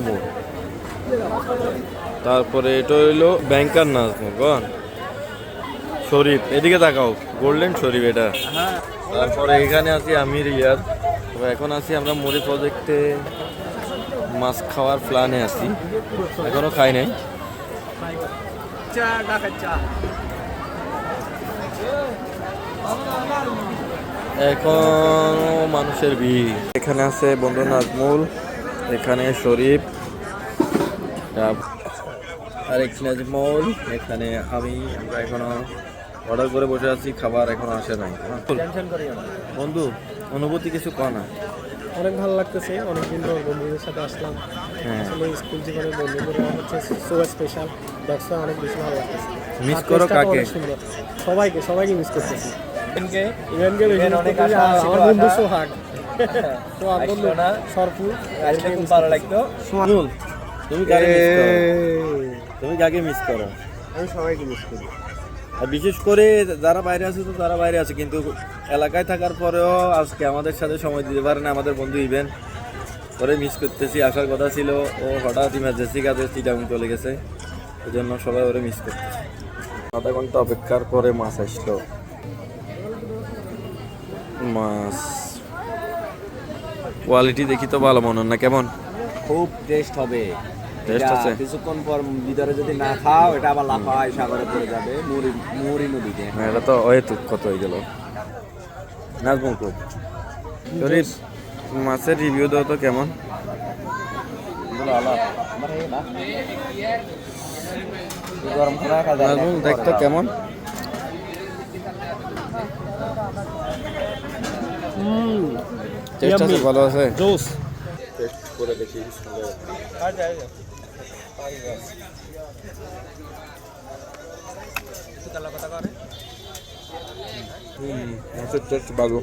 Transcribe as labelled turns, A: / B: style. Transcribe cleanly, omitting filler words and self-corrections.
A: নাজমুল, তারপরে এটা হইলো ব্যাংকার নাজমুল গন শরীফ, এদিকে তাকাও, গোল্ডেন শরীফ এটা। তারপরে এখানে আছি আমি রিয়াদ। তো এখন আছি আমরা মুড়ি প্রজেক্টে, মাছ খাওয়ার প্ল্যানে আছি, এখনো খাই নাই। এখন মানুষের ভিড়। এখানে আছে বন্ধু নাজমুল, এখানে শরীফ, আরেক নাজমুল, এখানে আমি। আমরা এখনো অর্ডার করে বসে আছি, খাবার এখনো আসে নাই। বন্ধু অনুভূতি কিছু কয় না?
B: অনেক ভালো লাগতেছে, অনেকদিন পর বন্ধুদের সাথে আসলাম।
A: হ্যাঁ,
B: আসলে স্কুল জীবনের বন্ধুগুলো হচ্ছে সো স্পেশাল, দ্যাটস অনেক বেশি ভালো লাগতেছে।
A: মিস
B: আর
A: করো
B: টেস্টটাও
A: কাকে?
B: অনেক সুন্দর। সবাইকে মিস করতেছি।
C: ইভেন্টকে অনেক আশা
B: আমার
C: ছিল
B: বন্ধু
C: আসা।
B: সোহাগ, সোহাগ বন্ধু
C: আসলো না।
B: সরফুল,
C: আসলে খুব ভালো লাগতো।
A: নাজমুল, তুমি কাকে মিস করো? তুমি কাকে মিস করো?
B: আমি সবাইকে মিস করি।
A: আর বিশেষ করে যারা বাইরে আছে, তো তারা বাইরে আছে, কিন্তু এলাকায় থাকার পরেও আজকে আমাদের সাথে সময় দিতে পারে না আমাদের বন্ধু ইভেন করে মিস করতেছি। আসার কথা ছিল, ও হঠাৎ ইমার্জেন্সি কাজে চিটাং চলে গেছে, এই জন্য সবাই ওরে মিস করতেছি। আধা ঘন্টা অপেক্ষার পরে মাছ আসলো। মাছ কোয়ালিটি দেখি তো ভালো মনে হয় না, কেমন
C: খুব টেস্ট হবে।
A: টেস্ট
C: এটা
A: আছে?
C: কিছুক্ষণ পর ভিতরে যদি না খাও, এটা আবার লাফায় সাগরে পড়ে যাবে মুড়ি নদীতে।
A: হ্যাঁ, এটা তো অহেতুক কত হয়ে গেল। নাজমুল খুব শরীফ, মাছের রিভিউ দাও তো কেমন?
C: গরম খানা খাওয়া
A: নাজমুল দেখতো কেমন? টেস্ট আছে, ভালো আছে?
B: জোস।
A: টেস্ট করে দেখি। মাছের টেস্ট ভালো।